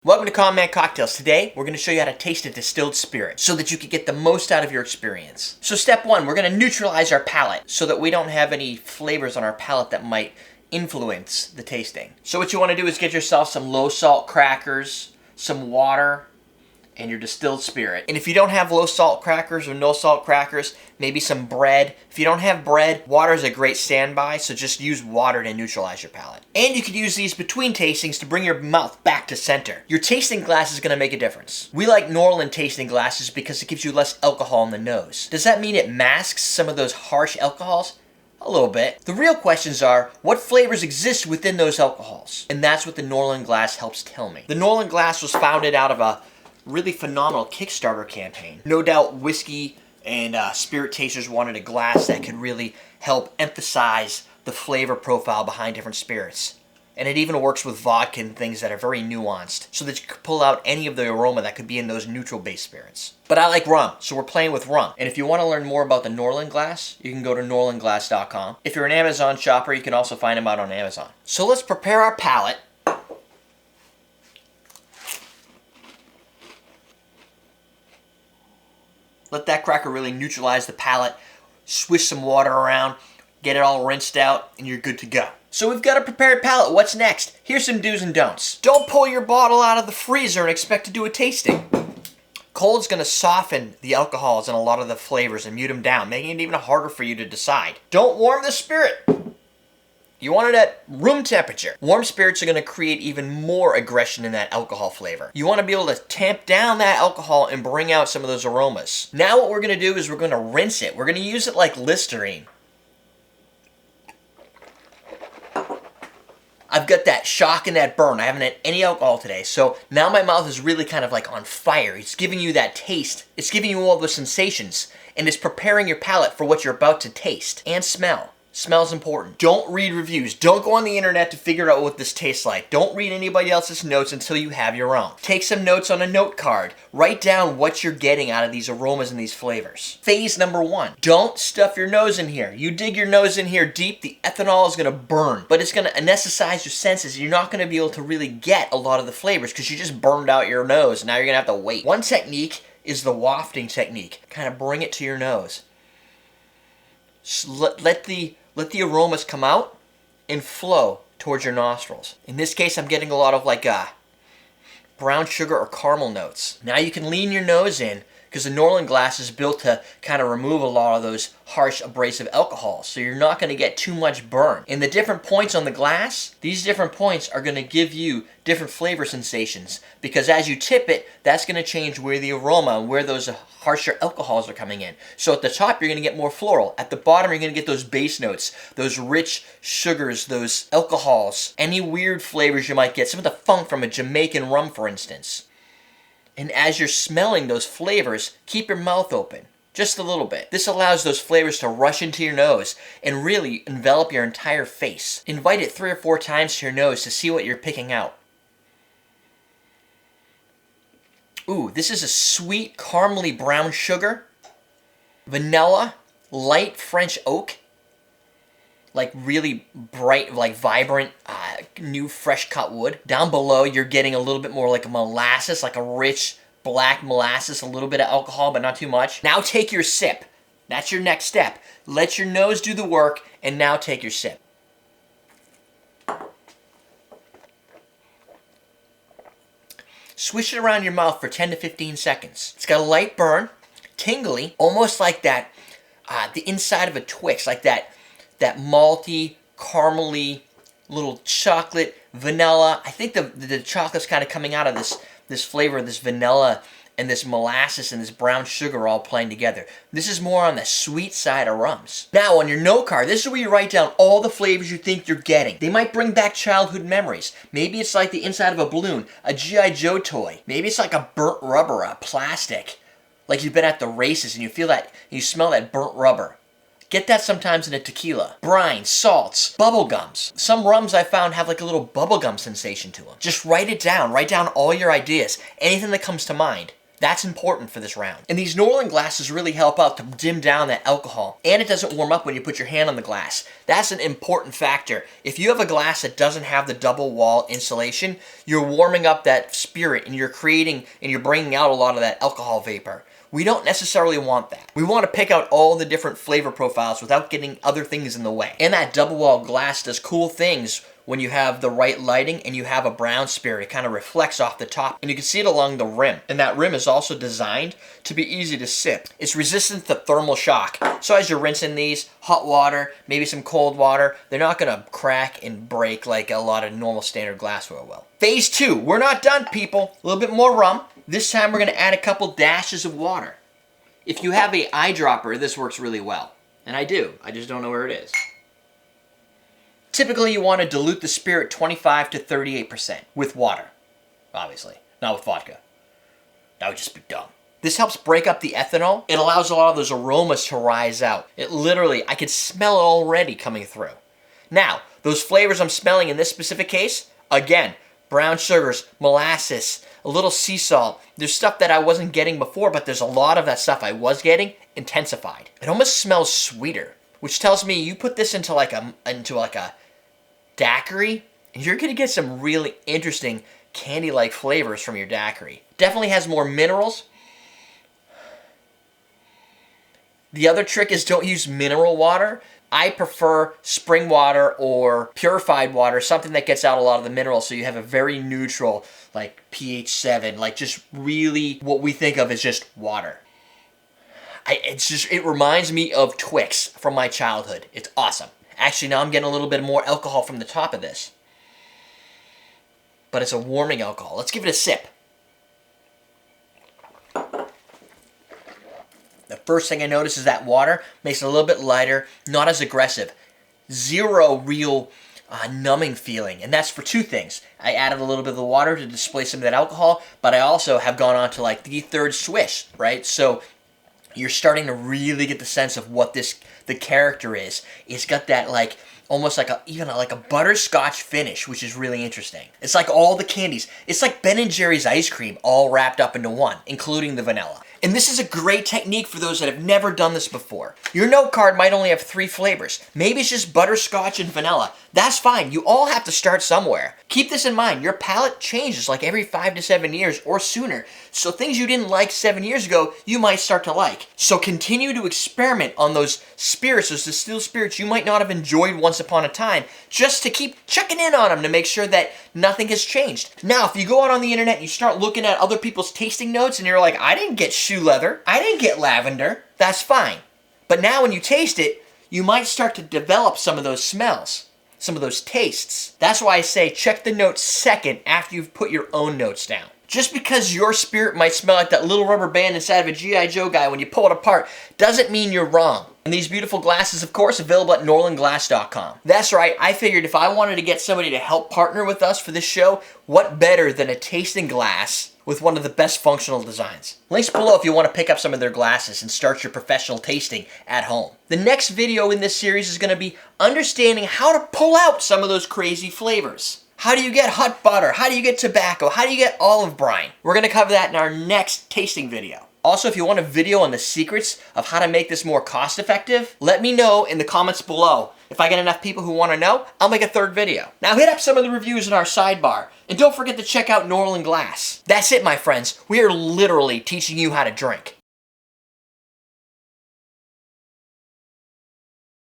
Welcome to Common Man Cocktails. Today, we're going to show you how to taste a distilled spirit so that you can get the most out of your experience. So step one, we're going to neutralize our palate so that we don't have any flavors on our palate that might influence the tasting. So what you want to do is get yourself some low salt crackers, some water, and your distilled spirit. And if you don't have low salt crackers or no salt crackers, maybe some bread. If you don't have bread, water is a great standby, so just use water to neutralize your palate. And you could use these between tastings to bring your mouth back to center. Your tasting glass is going to make a difference. We like Norlan tasting glasses because it gives you less alcohol in the nose. Does that mean it masks some of those harsh alcohols? A little bit. The real questions are, what flavors exist within those alcohols? And that's what the Norlan glass helps tell me. The Norlan glass was founded out of a really phenomenal Kickstarter campaign. No doubt whiskey and spirit tasters wanted a glass that could really help emphasize the flavor profile behind different spirits. And it even works with vodka and things that are very nuanced so that you can pull out any of the aroma that could be in those neutral-based spirits. But I like rum, so we're playing with rum. And if you want to learn more about the Norlan glass, you can go to norlanglass.com. If you're an Amazon shopper, you can also find them out on Amazon. So let's prepare our palate. Let that cracker really neutralize the palate. Swish some water around, get it all rinsed out, and you're good to go. So we've got a prepared palate. What's next? Here's some do's and don'ts. Don't pull your bottle out of the freezer and expect to do a tasting. Cold's going to soften the alcohols and a lot of the flavors and mute them down, making it even harder for you to decide. Don't warm the spirit. You want it at room temperature. Warm spirits are going to create even more aggression in that alcohol flavor. You want to be able to tamp down that alcohol and bring out some of those aromas. Now what we're going to do is we're going to rinse it. We're going to use it like Listerine. I've got that shock and that burn. I haven't had any alcohol today. So now my mouth is really kind of like on fire. It's giving you that taste. It's giving you all the sensations. And it's preparing your palate for what you're about to taste and smell. Smell's important. Don't read reviews. Don't go on the internet to figure out what this tastes like. Don't read anybody else's notes until you have your own. Take some notes on a note card. Write down what you're getting out of these aromas and these flavors. Phase number one. Don't stuff your nose in here. You dig your nose in here deep, the ethanol is going to burn. But it's going to anesthetize your senses. You're not going to be able to really get a lot of the flavors because you just burned out your nose. Now you're going to have to wait. One technique is the wafting technique. Kind of bring it to your nose. Let the aromas come out and flow towards your nostrils. In this case, I'm getting a lot of like brown sugar or caramel notes. Now you can lean your nose in because the Norlan glass is built to kind of remove a lot of those harsh abrasive alcohols. So you're not going to get too much burn. And the different points on the glass, these different points are going to give you different flavor sensations. Because as you tip it, that's going to change where the aroma and where those harsher alcohols are coming in. So at the top, you're going to get more floral. At the bottom, you're going to get those base notes, those rich sugars, those alcohols, any weird flavors you might get. Some of the funk from a Jamaican rum, for instance. And as you're smelling those flavors, keep your mouth open. Just a little bit. This allows those flavors to rush into your nose and really envelop your entire face. Invite it 3 or 4 times to your nose to see what you're picking out. Ooh, this is a sweet, caramely brown sugar, vanilla, light French oak, like really bright, like vibrant, new fresh cut wood. Down below, you're getting a little bit more like a molasses, like a rich black molasses, a little bit of alcohol, but not too much. Now take your sip. That's your next step. Let your nose do the work, and now take your sip. Swish it around your mouth for 10 to 15 seconds. It's got a light burn, tingly, almost like that, the inside of a Twix, like that malty, caramely, little chocolate, vanilla. I think the chocolate's kind of coming out of this flavor, this vanilla and this molasses and this brown sugar all playing together. This is more on the sweet side of rums. Now on your note card, this is where you write down all the flavors you think you're getting. They might bring back childhood memories. Maybe it's like the inside of a balloon, a G.I. Joe toy. Maybe it's like a burnt rubber, a plastic. Like you've been at the races and you feel that, you smell that burnt rubber. Get that sometimes in a tequila. Brine, salts, bubble gums. Some rums I found have like a little bubblegum sensation to them. Just write it down. Write down all your ideas. Anything that comes to mind. That's important for this round. And these Norlan glasses really help out to dim down that alcohol. And it doesn't warm up when you put your hand on the glass. That's an important factor. If you have a glass that doesn't have the double wall insulation, you're warming up that spirit and you're bringing out a lot of that alcohol vapor. We don't necessarily want that. We want to pick out all the different flavor profiles without getting other things in the way. And that double wall glass does cool things when you have the right lighting and you have a brown spirit. It kind of reflects off the top and you can see it along the rim. And that rim is also designed to be easy to sip. It's resistant to thermal shock. So as you're rinsing these, hot water, maybe some cold water, they're not gonna crack and break like a lot of normal standard glassware will. Phase 2, we're not done, people. A little bit more rum. This time we're gonna add a couple dashes of water. If you have an eyedropper, this works really well. And I do, I just don't know where it is. Typically, you want to dilute the spirit 25 to 38% with water, obviously, not with vodka. That would just be dumb. This helps break up the ethanol. It allows a lot of those aromas to rise out. It literally, I could smell it already coming through. Now, those flavors I'm smelling in this specific case, again, brown sugars, molasses, a little sea salt. There's stuff that I wasn't getting before, but there's a lot of that stuff I was getting intensified. It almost smells sweeter, which tells me you put this into like a daiquiri, and you're gonna get some really interesting candy-like flavors from your daiquiri. Definitely has more minerals. The other trick is don't use mineral water. I prefer spring water or purified water, something that gets out a lot of the minerals, so you have a very neutral, like pH 7, like just really what we think of as just water. It reminds me of Twix from my childhood. It's awesome. Actually, now I'm getting a little bit more alcohol from the top of this. But it's a warming alcohol. Let's give it a sip. The first thing I notice is that water makes it a little bit lighter, not as aggressive. Zero real numbing feeling. And that's for two things. I added a little bit of the water to displace some of that alcohol, but I also have gone on to like the third swish, right? So you're starting to really get the sense of what the character is. It's got that like almost like a butterscotch finish, which is really interesting. It's like all the candies. It's like Ben & Jerry's ice cream all wrapped up into one, including the vanilla. And this is a great technique for those that have never done this before. Your note card might only have 3 flavors. Maybe it's just butterscotch and vanilla. That's fine. You all have to start somewhere. Keep this in mind. Your palate changes like every 5 to 7 years or sooner. So things you didn't like 7 years ago, you might start to like. So continue to experiment on those spirits, those distilled spirits you might not have enjoyed once upon a time, just to keep checking in on them to make sure that nothing has changed. Now, if you go out on the internet and you start looking at other people's tasting notes and you're like, I didn't get shoe leather, I didn't get lavender, that's fine. But now when you taste it, you might start to develop some of those smells, some of those tastes. That's why I say check the notes second after you've put your own notes down. Just because your spirit might smell like that little rubber band inside of a G.I. Joe guy when you pull it apart doesn't mean you're wrong. And these beautiful glasses, of course, available at NorlanGlass.com. That's right, I figured if I wanted to get somebody to help partner with us for this show, what better than a tasting glass with one of the best functional designs. Links below if you want to pick up some of their glasses and start your professional tasting at home. The next video in this series is going to be understanding how to pull out some of those crazy flavors. How do you get hot butter? How do you get tobacco? How do you get olive brine? We're going to cover that in our next tasting video. Also, if you want a video on the secrets of how to make this more cost effective, let me know in the comments below. If I get enough people who want to know, I'll make a third video. Now hit up some of the reviews in our sidebar, and don't forget to check out Norlan Glass. That's it, my friends. We are literally teaching you how to drink.